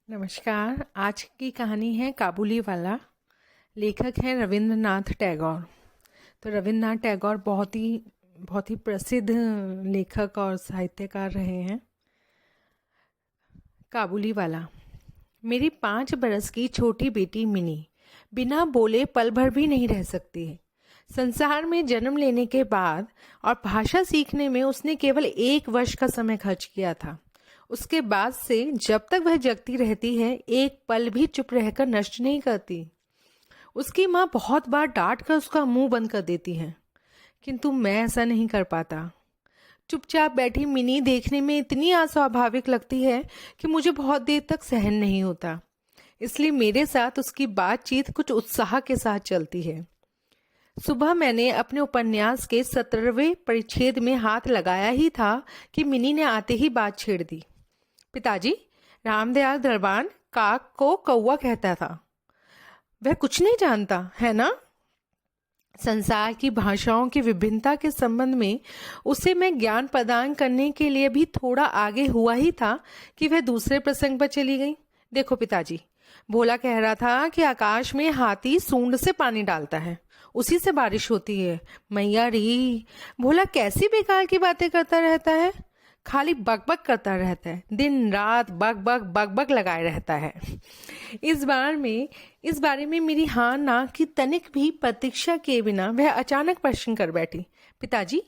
नमस्कार। आज की कहानी है काबुली वाला। लेखक हैं रविंद्रनाथ टैगोर। तो रविंद्रनाथ टैगोर बहुत ही प्रसिद्ध लेखक और साहित्यकार रहे हैं। काबुली वाला। मेरी 5 बरस की छोटी बेटी मिनी बिना बोले पल भर भी नहीं रह सकती है। संसार में जन्म लेने के बाद और भाषा सीखने में उसने केवल 1 वर्ष का समय खर्च किया था। उसके बाद से जब तक वह जगती रहती है, एक पल भी चुप रहकर नष्ट नहीं करती। उसकी माँ बहुत बार डांट कर उसका मुंह बंद कर देती है, किंतु मैं ऐसा नहीं कर पाता। चुपचाप बैठी मिनी देखने में इतनी अस्वाभाविक लगती है कि मुझे बहुत देर तक सहन नहीं होता। इसलिए मेरे साथ उसकी बातचीत कुछ उत्साह के साथ चलती है। सुबह मैंने अपने उपन्यास के 17वें परिच्छेद में हाथ लगाया ही था कि मिनी ने आते ही बात छेड़ दी। पिताजी, रामदयाल दरबान काक को कौवा कहता था। वह कुछ नहीं जानता है ना? संसार की भाषाओं की विभिन्नता के संबंध में उसे मैं ज्ञान प्रदान करने के लिए भी थोड़ा आगे हुआ ही था कि वह दूसरे प्रसंग पर चली गई। देखो पिताजी, भोला कह रहा था कि आकाश में हाथी सूंड से पानी डालता है, उसी से बारिश होती है। मैया री, भोला कैसी बेकार की बातें करता रहता है। खाली बकबक करता रहता है, दिन रात बक बक लगाए रहता है। इस बारे में मेरी हाँ ना की तनिक भी प्रतीक्षा किए बिना वह अचानक प्रश्न कर बैठी। पिताजी,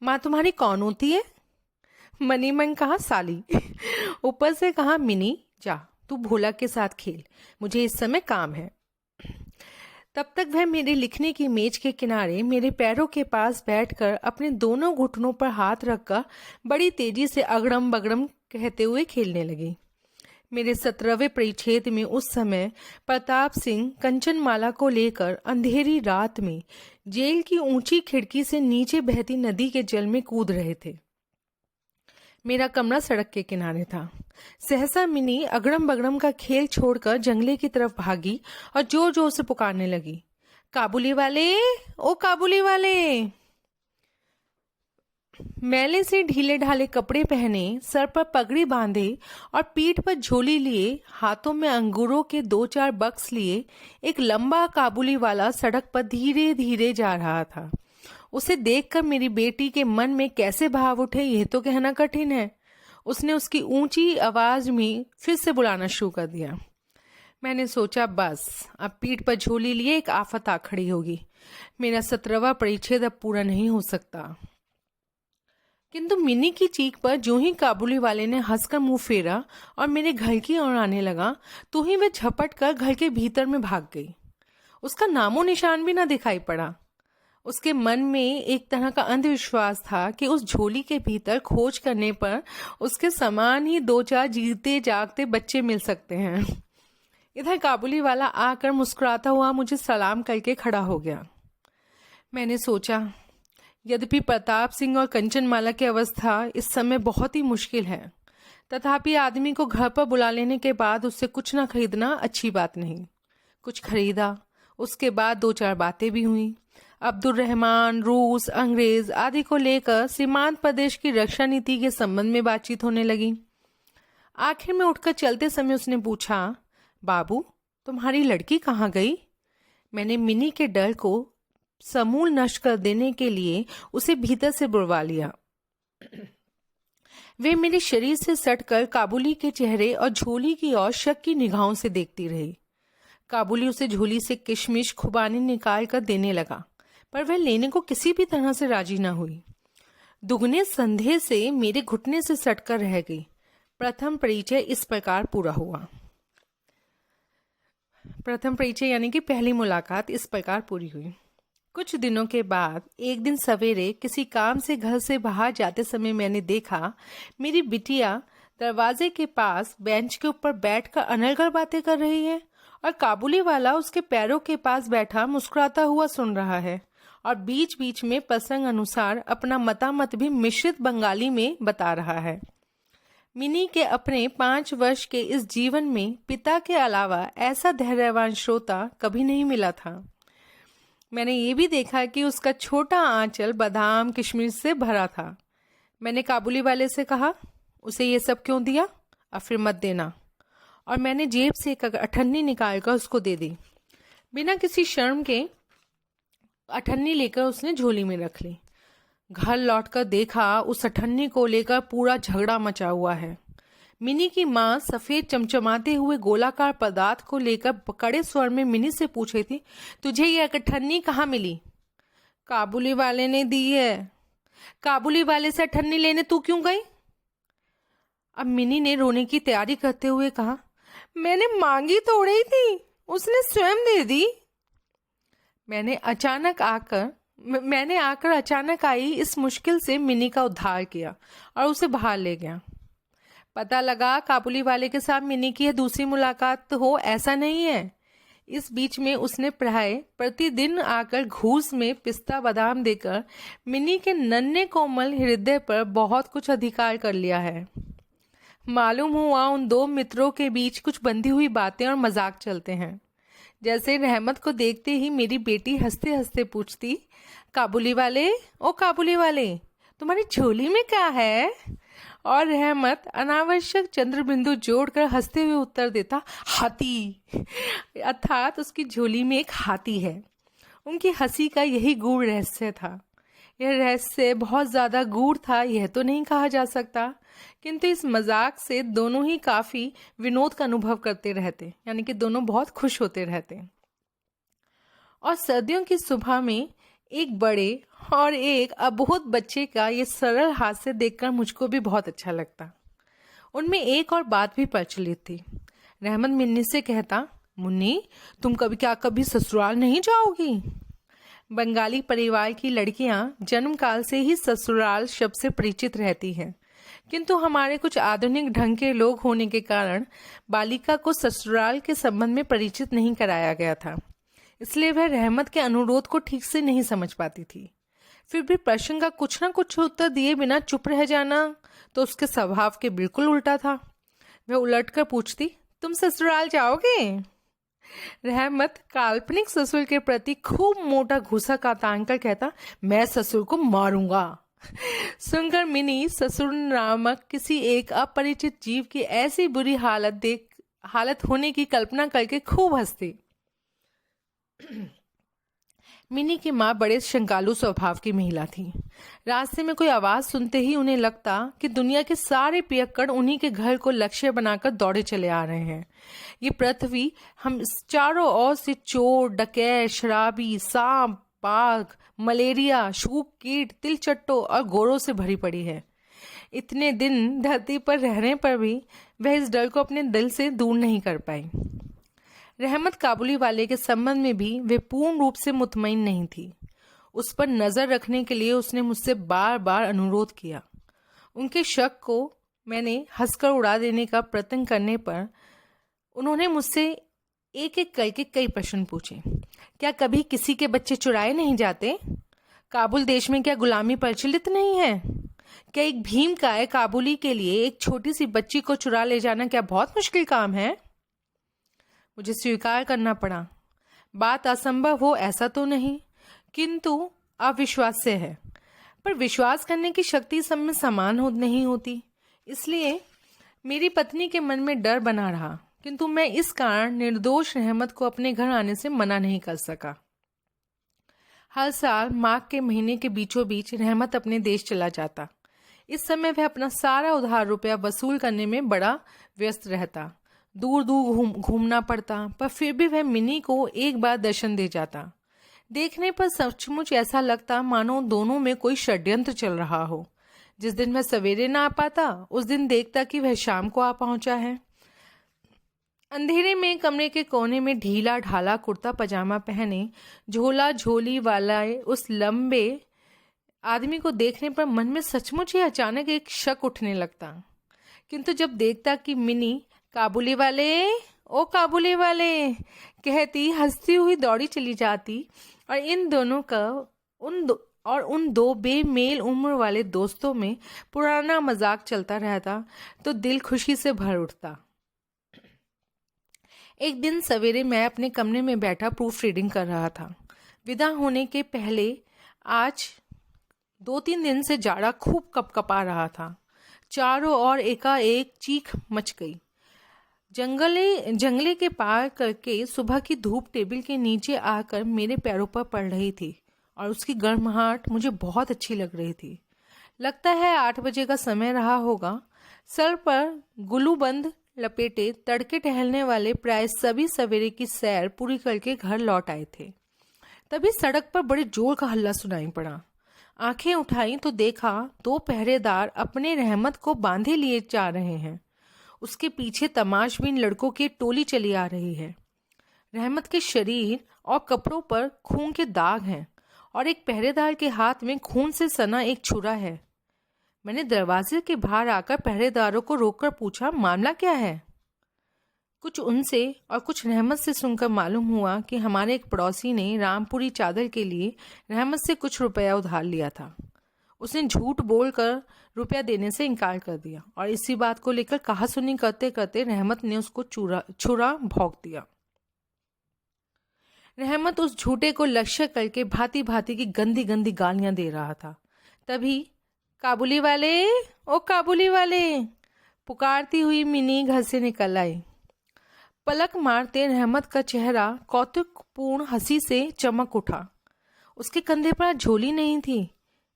माँ तुम्हारी कौन होती है? मनी मन कहा साली। ऊपर से कहा मिनी, जा तू भोला के साथ खेल, मुझे इस समय काम है। तब तक वह मेरे लिखने की मेज के किनारे मेरे पैरों के पास बैठकर अपने दोनों घुटनों पर हाथ रखकर बड़ी तेजी से अगड़म बगड़म कहते हुए खेलने लगी। मेरे 17वें परिच्छेद में उस समय प्रताप सिंह कंचनमाला को लेकर अंधेरी रात में जेल की ऊंची खिड़की से नीचे बहती नदी के जल में कूद रहे थे। मेरा कमरा सड़क के किनारे था। सहसा मिनी अगड़म बगड़म का खेल छोड़कर जंगले की तरफ भागी और जोर जोर से पुकारने लगी, काबुली वाले, ओ काबुली वाले। मैले से ढीले ढाले कपड़े पहने, सर पर पगड़ी बांधे और पीठ पर झोली लिए, हाथों में अंगूरों के 2-4 बक्स लिए एक लंबा काबुली वाला सड़क पर धीरे धीरे जा रहा था। उसे देखकर मेरी बेटी के मन में कैसे भाव उठे यह तो कहना कठिन है। उसने उसकी ऊंची आवाज में फिर से बुलाना शुरू कर दिया। मैंने सोचा बस अब पीठ पर झोली लिए एक आफत आ खड़ी होगी। मेरा 17वां परिच्छेद अब पूरा नहीं हो सकता। किंतु मिनी की चीख पर जो ही काबुली वाले ने हंसकर मुंह फेरा और मेरे घर की ओर आने लगा, तो ही वह झपट कर घर के भीतर में भाग गई। उसका नामो निशान भी न दिखाई पड़ा। उसके मन में एक तरह का अंधविश्वास था कि उस झोली के भीतर खोज करने पर उसके समान ही 2-4 जीते जागते बच्चे मिल सकते हैं। इधर काबुली वाला आकर मुस्कुराता हुआ मुझे सलाम करके खड़ा हो गया। मैंने सोचा, यद्यपि प्रताप सिंह और कंचनमाला की अवस्था इस समय बहुत ही मुश्किल है, तथापि आदमी को घर पर बुला लेने के बाद उससे कुछ न खरीदना अच्छी बात नहीं। कुछ खरीदा, उसके बाद 2-4 बातें भी हुई। अब्दुल रहमान, रूस, अंग्रेज आदि को लेकर सीमांत प्रदेश की रक्षा नीति के संबंध में बातचीत होने लगी। आखिर में उठकर चलते समय उसने पूछा, बाबू तुम्हारी लड़की कहाँ गई? मैंने मिनी के डर को समूल नष्ट कर देने के लिए उसे भीतर से बुलवा लिया। वे मेरे शरीर से सटकर काबुली के चेहरे और झोली की ओर शक की निगाहों से देखती रही। काबुली उसे झोली से किशमिश खुबानी निकाल कर देने लगा, पर वह लेने को किसी भी तरह से राजी न हुई। दुगने संदेह से मेरे घुटने से सटकर रह गई। प्रथम परिचय इस प्रकार पूरा हुआ। प्रथम परिचय यानी कि पहली मुलाकात इस प्रकार पूरी हुई। कुछ दिनों के बाद एक दिन सवेरे किसी काम से घर से बाहर जाते समय मैंने देखा मेरी बिटिया दरवाजे के पास बेंच के ऊपर बैठकर अनर्गल बातें कर रही है और काबुली वाला उसके पैरों के पास बैठा मुस्कुराता हुआ सुन रहा है और बीच बीच में प्रसंग अनुसार अपना मतामत भी मिश्रित बंगाली में बता रहा है। मिनी के अपने 5 वर्ष के इस जीवन में पिता के अलावा ऐसा धैर्यवान श्रोता कभी नहीं मिला था। मैंने ये भी देखा कि उसका छोटा आंचल बादाम किशमिश से भरा था। मैंने काबुली वाले से कहा, उसे ये सब क्यों दिया? अब फिर मत देना। और मैंने जेब से एक अठन्नी निकाल कर उसको दे दी। बिना किसी शर्म के अठन्नी लेकर उसने झोली में रख ली। घर लौटकर देखा उस अठन्नी को लेकर पूरा झगड़ा मचा हुआ है। मिनी की माँ सफेद चमचमाते हुए गोलाकार पदार्थ को लेकर कड़े स्वर में मिनी से पूछ रही थी, तुझे ये अठन्नी कहाँ मिली? काबुली वाले ने दी है। काबुली वाले से अठन्नी लेने तू क्यों गई? अब मिनी ने रोने की तैयारी करते हुए कहा, मैंने मांगी थोड़ी थी, उसने स्वयं दे दी। मैंने आकर अचानक आई इस मुश्किल से मिनी का उद्धार किया और उसे बाहर ले गया। पता लगा काबुली वाले के साथ मिनी की दूसरी मुलाकात हो, ऐसा नहीं है। इस बीच में उसने प्राय प्रतिदिन आकर घूस में पिस्ता बादाम देकर मिनी के नन्हे कोमल हृदय पर बहुत कुछ अधिकार कर लिया है। मालूम हुआ उन दो मित्रों के बीच कुछ बंधी हुई बातें और मजाक चलते हैं। जैसे रहमत को देखते ही मेरी बेटी हंसते हंसते पूछती, काबुली वाले, ओ काबुली वाले, तुम्हारी झोली में क्या है? और रहमत अनावश्यक चंद्रबिंदु जोड़कर हंसते हुए उत्तर देता, हाथी। अर्थात उसकी झोली में एक हाथी है। उनकी हंसी का यही गूढ़ रहस्य था। यह रहस्य बहुत ज्यादा गूढ़ था यह तो नहीं कहा जा सकता, किंतु इस मजाक से दोनों ही काफी विनोद का अनुभव करते रहते, यानी कि दोनों बहुत खुश होते रहते। और सर्दियों की सुबह में एक बड़े और एक अबोध बच्चे का ये सरल हास्य देखकर मुझको भी बहुत अच्छा लगता। उनमें एक और बात भी प्रचलित थी। रहमत मिन्नी से कहता, मुन्नी, तुम कभी ससुराल नहीं जाओगी? बंगाली परिवार की लड़कियां जन्मकाल से ही ससुराल शब्द से परिचित रहती हैं, किंतु हमारे कुछ आधुनिक ढंग के लोग होने के कारण बालिका को ससुराल के संबंध में परिचित नहीं कराया गया था। इसलिए वह रहमत के अनुरोध को ठीक से नहीं समझ पाती थी। फिर भी प्रश्न का कुछ न कुछ उत्तर दिए बिना चुप रह जाना तो उसके स्वभाव के बिल्कुल उल्टा था। वह उलटकर पूछती, तुम ससुराल जाओगे? रहमत काल्पनिक ससुर के प्रति खूब मोटा घूसा का तान कर कहता, मैं ससुर को मारूंगा। सुनकर मिनी ससुर नामक किसी एक अपरिचित जीव की ऐसी बुरी हालत होने की कल्पना करके खूब हंसती। मिनी की माँ बड़े शंकालु स्वभाव की महिला थी। रास्ते में कोई आवाज सुनते ही उन्हें लगता कि दुनिया के सारे पियक्कड़ उन्हीं के घर को लक्ष्य बनाकर दौड़े चले आ रहे हैं। ये पृथ्वी हम चारों ओर से चोर, डकैत, शराबी, सांप, बाघ, मलेरिया, शूक, कीट, तिलचट्टों और गोरों से भरी पड़ी है। इतने दिन धरती पर रहने पर भी वह इस डर को अपने दिल से दूर नहीं कर पाई। रहमत काबुली वाले के संबंध में भी वे पूर्ण रूप से मुतमईन नहीं थी। उस पर नजर रखने के लिए उसने मुझसे बार बार अनुरोध किया। उनके शक को मैंने हंसकर उड़ा देने का प्रयत्न करने पर उन्होंने मुझसे एक एक करके कई प्रश्न पूछे। क्या कभी किसी के बच्चे चुराए नहीं जाते? काबुल देश में क्या गुलामी प्रचलित नहीं है? क्या एक भीम काय काबुली के लिए एक छोटी सी बच्ची को चुरा ले जाना क्या बहुत मुश्किल काम है? मुझे स्वीकार करना पड़ा। बात असंभव हो ऐसा तो नहीं, किंतु अविश्वास्य है। पर विश्वास करने की शक्ति सब में समान नहीं होती। इसलिए मेरी पत्नी के मन में डर बना रहा, किंतु मैं इस कारण निर्दोष रहमत को अपने घर आने से मना नहीं कर सका। हर साल माघ के महीने के बीचों बीच रहमत अपने देश चला जाता। इस समय वह अपना सारा उधार रुपया वसूल करने में बड़ा व्यस्त रहता। दूर दूर घूमना पड़ता, पर फिर भी वह मिनी को एक बार दर्शन दे जाता। देखने पर सचमुच ऐसा लगता मानो दोनों में कोई षड्यंत्र चल रहा हो। जिस दिन वह सवेरे ना आ पाता उस दिन देखता कि वह शाम को आ पहुंचा है। अंधेरे में कमरे के कोने में ढीला ढाला कुर्ता पजामा पहने झोला झोली वाला उस लंबे आदमी को देखने पर मन में सचमुच ही अचानक एक शक उठने लगता। किंतु जब देखता कि मिनी काबुली वाले, ओ काबुली वाले कहती हंसती हुई दौड़ी चली जाती और इन दोनों का उन दो बेमेल उम्र वाले दोस्तों में पुराना मजाक चलता रहता तो दिल खुशी से भर उठता। एक दिन सवेरे मैं अपने कमरे में बैठा प्रूफ रीडिंग कर रहा था। विदा होने के पहले आज 2-3 दिन से जाड़ा खूब कपकपा रहा था। चारों ओर एकाएक चीख मच गई। जंगले के पार करके सुबह की धूप टेबल के नीचे आकर मेरे पैरों पर पड़ रही थी और उसकी गर्माहट मुझे बहुत अच्छी लग रही थी। लगता है 8 बजे का समय रहा होगा। सर पर गुलूबंद लपेटे तड़के टहलने वाले प्राय सभी सवेरे की सैर पूरी करके घर लौट आए थे। तभी सड़क पर बड़े जोर का हल्ला सुनाई पड़ा। आंखें उठाई तो देखा 2 पहरेदार अपने रहमत को बांधे लिए जा रहे हैं। उसके पीछे तमाशबीन लड़कों की टोली चली आ रही है। रहमत के शरीर और कपड़ों पर खून के दाग हैं और एक पहरेदार के हाथ में खून से सना एक छुरा है। मैंने दरवाजे के बाहर आकर पहरेदारों को रोककर पूछा, मामला क्या है? कुछ उनसे और कुछ रहमत से सुनकर मालूम हुआ कि हमारे एक पड़ोसी ने रामपुरी चादर के लिए रहमत से कुछ रुपया उधार लिया था। उसने झूठ बोलकर रुपया देने से इनकार कर दिया और इसी बात को लेकर कहासुनी करते करते रहमत ने उसको छुरा भोंक दिया। रहमत उस झूठे को लक्ष्य करके भांति भांति की गंदी गंदी गालियां दे रहा था। तभी काबुली वाले, ओ काबुली वाले, पुकारती हुई मिनी घर से निकल आई। पलक मारते रहमत का चेहरा कौतुकपूर्ण हंसी से चमक उठा। उसके कंधे पर झोली नहीं थी,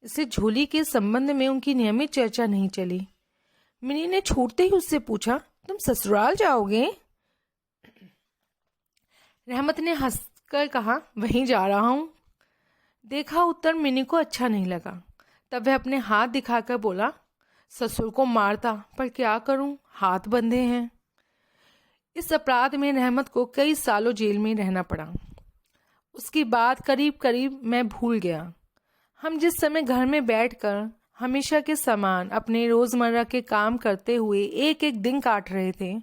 इससे झोली के संबंध में उनकी नियमित चर्चा नहीं चली। मिनी ने छूटते ही उससे पूछा, तुम ससुराल जाओगे? रहमत ने हंसकर कहा, वहीं जा रहा हूं। देखा उत्तर मिनी को अच्छा नहीं लगा। तब वह अपने हाथ दिखाकर बोला, ससुर को मारता, पर क्या करूं, हाथ बंधे हैं। इस अपराध में रहमत को कई सालों जेल में रहना पड़ा। उसकी बात करीब करीब मैं भूल गया। हम जिस समय घर में बैठकर हमेशा के समान अपने रोजमर्रा के काम करते हुए एक एक दिन काट रहे थे,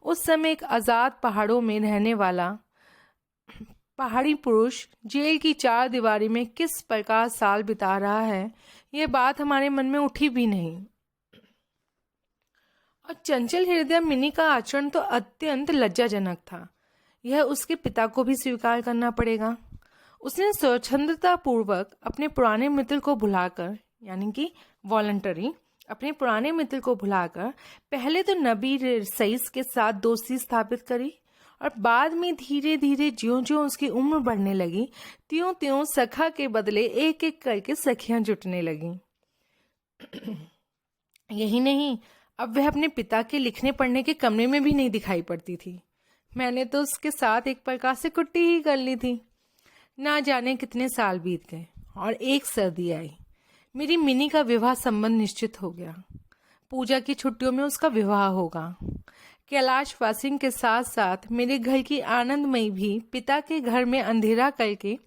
उस समय एक आजाद पहाड़ों में रहने वाला पहाड़ी पुरुष जेल की 4 दीवारी में किस प्रकार साल बिता रहा है, यह बात हमारे मन में उठी भी नहीं। और चंचल हृदय मिनी का आचरण तो अत्यंत लज्जाजनक था। यह उसके पिता को भी स्वीकार करना पड़ेगा। उसने स्वच्छंदता पूर्वक अपने पुराने मित्र को भुलाकर, यानी कि वॉलंटरी अपने पुराने मित्र को भुलाकर पहले तो नबी रईस के साथ दोस्ती स्थापित करी और बाद में धीरे धीरे ज्यों ज्यों उसकी उम्र बढ़ने लगी त्यों त्यों सखा के बदले एक एक करके सखियां जुटने लगी। यही नहीं, अब वह अपने पिता के लिखने पढ़ने के कमरे में भी नहीं दिखाई पड़ती थी। मैंने तो उसके साथ एक प्रकार से कुट्टी ही कर ली थी। ना जाने कितने साल बीत गए और एक सर्दी आई। मेरी मिनी का विवाह संबंध निश्चित हो गया। पूजा की छुट्टियों में उसका विवाह होगा। कैलाश वासिंग के साथ साथ मेरे घर की आनंदमयी भी पिता के घर में अंधेरा करके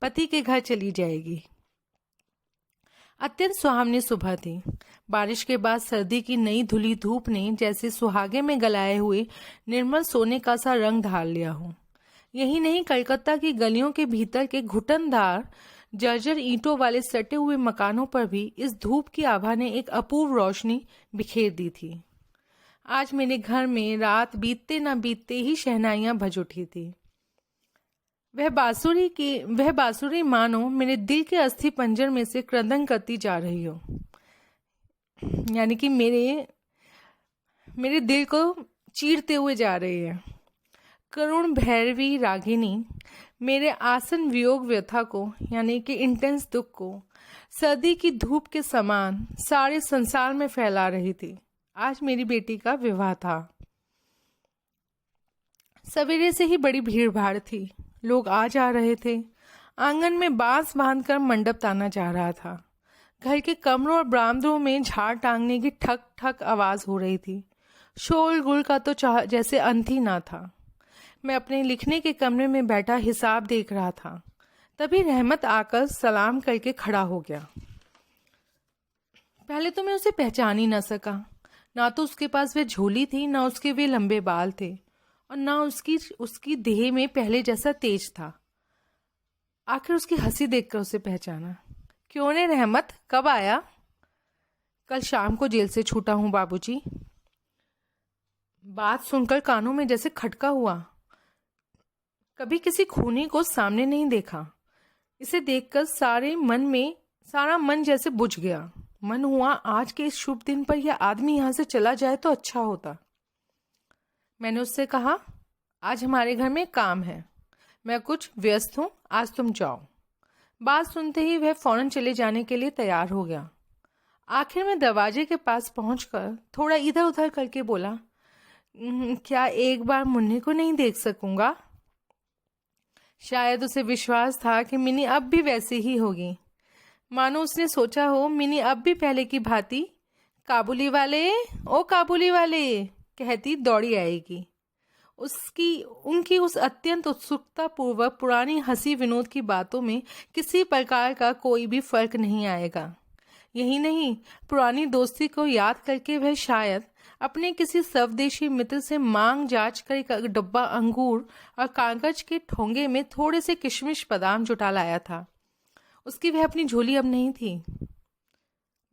पति के घर चली जाएगी। अत्यंत सुहावनी सुबह थी। बारिश के बाद सर्दी की नई धुली धूप ने जैसे सुहागे में गलाए हुए निर्मल सोने का सा रंग ढाल लिया हो। यही नहीं, कलकत्ता की गलियों के भीतर के घुटनदार जर्जर ईंटों वाले सटे हुए मकानों पर भी इस धूप की आभा ने एक अपूर्व रोशनी बिखेर दी थी। आज मेरे घर में रात बीतते न बीतते ही शहनाइयां बज उठी थी। वह बांसुरी मानो मेरे दिल के अस्थि पंजर में से क्रंदन करती जा रही हो, यानी कि मेरे दिल को चीरते हुए जा रही है। करुण भैरवी रागिनी मेरे आसन वियोग व्यथा को, यानी कि इंटेंस दुख को सर्दी की धूप के समान सारे संसार में फैला रही थी। आज मेरी बेटी का विवाह था। सवेरे से ही बड़ी भीड़ भाड़ थी। लोग आ जा रहे थे। आंगन में बांस बांधकर मंडप ताना जा रहा था। घर के कमरों और बरामदों में झाड़ टांगने की ठक ठक आवाज हो रही थी। शोर गुल का तो जैसे अंत ही ना था। मैं अपने लिखने के कमरे में बैठा हिसाब देख रहा था। तभी रहमत आकर सलाम करके खड़ा हो गया। पहले तो मैं उसे पहचान ही न सका। ना तो उसके पास वह झोली थी, ना उसके वे लंबे बाल थे और ना उसकी देह में पहले जैसा तेज था। आखिर उसकी हंसी देखकर उसे पहचाना। क्यों रे रहमत, कब आया? कल शाम को जेल से छूटा हूं बाबूजी। बात सुनकर कानों में जैसे खटका हुआ। कभी किसी खूनी को सामने नहीं देखा। इसे देखकर सारा मन जैसे बुझ गया। मन हुआ आज के इस शुभ दिन पर यह आदमी यहां से चला जाए तो अच्छा होता। मैंने उससे कहा, आज हमारे घर में काम है, मैं कुछ व्यस्त हूँ, आज तुम जाओ। बात सुनते ही वह फौरन चले जाने के लिए तैयार हो गया। आखिर में दरवाजे के पास पहुंचकर थोड़ा इधर उधर करके बोला, क्या एक बार मुन्नी को नहीं देख सकूंगा?" शायद उसे विश्वास था कि मिनी अब भी वैसी ही होगी, मानो उसने सोचा हो मिनी अब भी पहले की भांति "काबुली वाले, ओ काबुली वाले" कहती दौड़ी आएगी। उनकी उस अत्यंत उत्सुकता पूर्वक पुरानी हंसी विनोद की बातों में किसी प्रकार का कोई भी फर्क नहीं आएगा। यही नहीं, पुरानी दोस्ती को याद करके वह शायद अपने किसी स्वदेशी मित्र से मांग जांच कर एक डब्बा अंगूर और कागज के ठोंगे में थोड़े से किशमिश बादाम जुटा लाया था। उसकी वह अपनी झोली अब नहीं थी।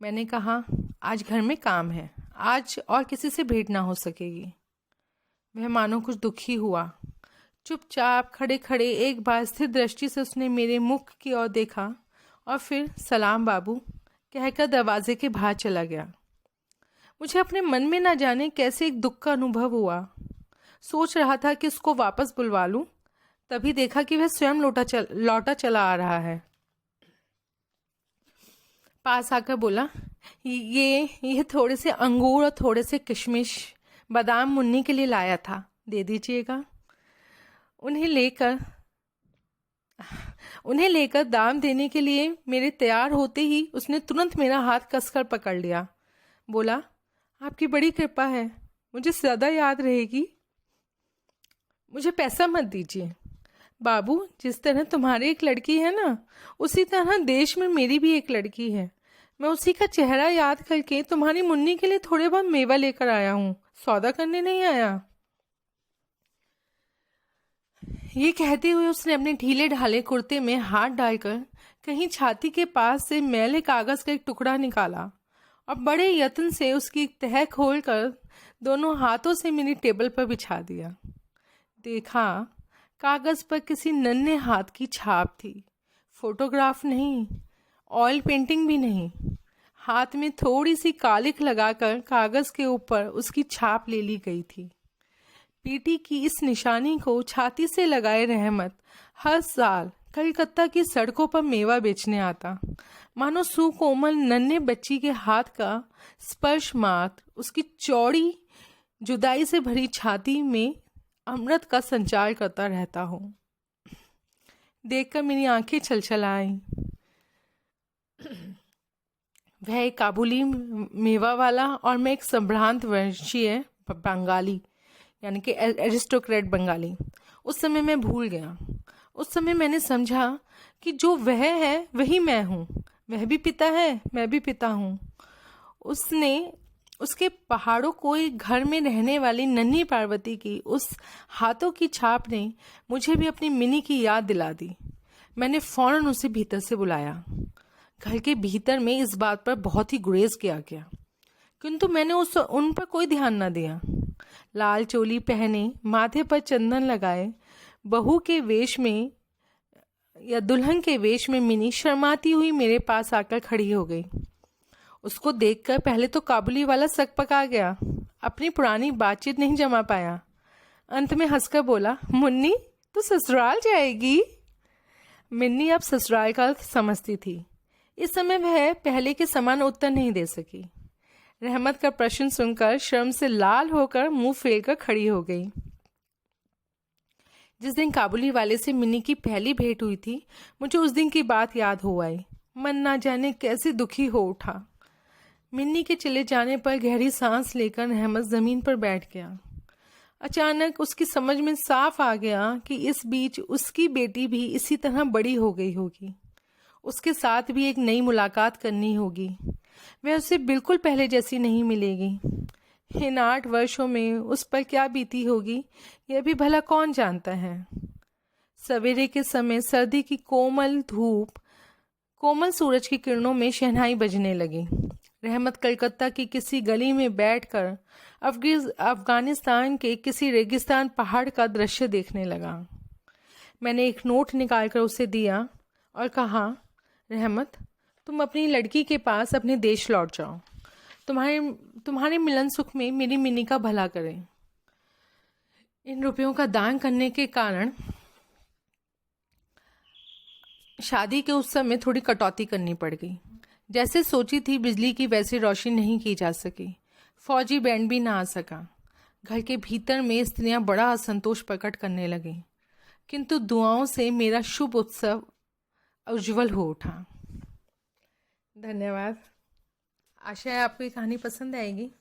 मैंने कहा, आज घर में काम है, आज और किसी से भेंट ना हो सकेगी। वह मानो कुछ दुखी हुआ। चुपचाप खड़े खड़े एक बार स्थिर दृष्टि से उसने मेरे मुख की ओर देखा और फिर "सलाम बाबू" कहकर दरवाजे के बाहर चला गया। मुझे अपने मन में ना जाने कैसे एक दुख का अनुभव हुआ। सोच रहा था कि उसको वापस बुलवा लूं, तभी देखा कि वह स्वयं लौटा चला आ रहा है। पास आकर बोला, ये थोड़े से अंगूर और थोड़े से किशमिश बादाम मुन्नी के लिए लाया था, दे दीजिएगा। उन्हें लेकर दाम देने के लिए मेरे तैयार होते ही उसने तुरंत मेरा हाथ कसकर पकड़ लिया। बोला, आपकी बड़ी कृपा है, मुझे ज़्यादा याद रहेगी। मुझे पैसा मत दीजिए बाबू, जिस तरह तुम्हारी एक लड़की है ना, उसी तरह देश में मेरी भी एक लड़की है। मैं उसी का चेहरा याद करके तुम्हारी मुन्नी के लिए थोड़े बहुत मेवा लेकर आया हूँ, सौदा करने नहीं आया। ये कहते हुए उसने अपने ढीले ढाले कुर्ते में हाथ डालकर कहीं छाती के पास से मैले कागज का एक टुकड़ा निकाला और बड़े यत्न से उसकी तह खोलकर दोनों हाथों से मेरी टेबल पर बिछा दिया। देखा, कागज पर किसी नन्हे हाथ की छाप थी, फोटोग्राफ नहीं, ऑयल पेंटिंग भी नहीं। हाथ में थोड़ी सी कालिख लगाकर कागज के ऊपर उसकी छाप ले ली गई थी। पीटी की इस निशानी को छाती से लगाए रहमत हर साल कलकत्ता की सड़कों पर मेवा बेचने आता, मानो सुकोमल नन्हे बच्ची के हाथ का स्पर्श मात्र उसकी चौड़ी जुदाई से भरी छाती में अमृत का संचार करता रहता हो। देखकर मेरी आंखें छलछल आई। वह एक काबुली मेवा वाला और मैं एक संभ्रांत वंशीय बंगाली, यानी कि एरिस्टोक्रेट बंगाली। उस समय मैं भूल गया। उस समय मैंने समझा कि जो वह है वही मैं हूँ। वह भी पिता है, मैं भी पिता हूँ। उसके पहाड़ों को एक घर में रहने वाली नन्ही पार्वती की उस हाथों की छाप ने मुझे भी अपनी मिनी की याद दिला दी। मैंने फौरन उसे भीतर से बुलाया। घर के भीतर में इस बात पर बहुत ही गुरेज किया गया, किंतु मैंने उन पर कोई ध्यान न दिया। लाल चोली पहने, माथे पर चंदन लगाए, बहू के वेश में या दुल्हन के वेश में मिनी शर्माती हुई मेरे पास आकर खड़ी हो गई। उसको देखकर पहले तो काबुली वाला सकपका गया, अपनी पुरानी बातचीत नहीं जमा पाया। अंत में हंसकर बोला, मुन्नी तू ससुराल जाएगी? मिन्नी अब ससुराल का समझती थी। इस समय वह पहले के समान उत्तर नहीं दे सकी। रहमत का प्रश्न सुनकर शर्म से लाल होकर मुंह फेर कर खड़ी हो गई। जिस दिन काबुली वाले से मिन्नी की पहली भेंट हुई थी, मुझे उस दिन की बात याद हो आई। मन ना जाने कैसे दुखी हो उठा। मिन्नी के चले जाने पर गहरी सांस लेकर रहमत जमीन पर बैठ गया। अचानक उसकी समझ में साफ आ गया कि इस बीच उसकी बेटी भी इसी तरह बड़ी हो गई होगी। उसके साथ भी एक नई मुलाकात करनी होगी। वह उसे बिल्कुल पहले जैसी नहीं मिलेगी। इन 8 वर्षों में उस पर क्या बीती होगी, यह भी भला कौन जानता है। सवेरे के समय सर्दी की कोमल धूप, कोमल सूरज की किरणों में शहनाई बजने लगी। रहमत कलकत्ता की किसी गली में बैठकर अफगानिस्तान के किसी रेगिस्तान पहाड़ का दृश्य देखने लगा। मैंने एक नोट निकालकर उसे दिया और कहा, रहमत, तुम अपनी लड़की के पास अपने देश लौट जाओ। तुम्हारे मिलन सुख में मेरी मिनी का भला करें। इन रुपयों का दान करने के कारण शादी के उस समय थोड़ी कटौती करनी पड़ गई। जैसे सोची थी बिजली की वैसी रोशनी नहीं की जा सकी। फौजी बैंड भी ना आ सका। घर के भीतर में स्त्रियां बड़ा असंतोष प्रकट करने लगी, किंतु दुआओं से मेरा शुभ उत्सव उज्जवल हो उठा। धन्यवाद। आशा है आपको ये कहानी पसंद आएगी।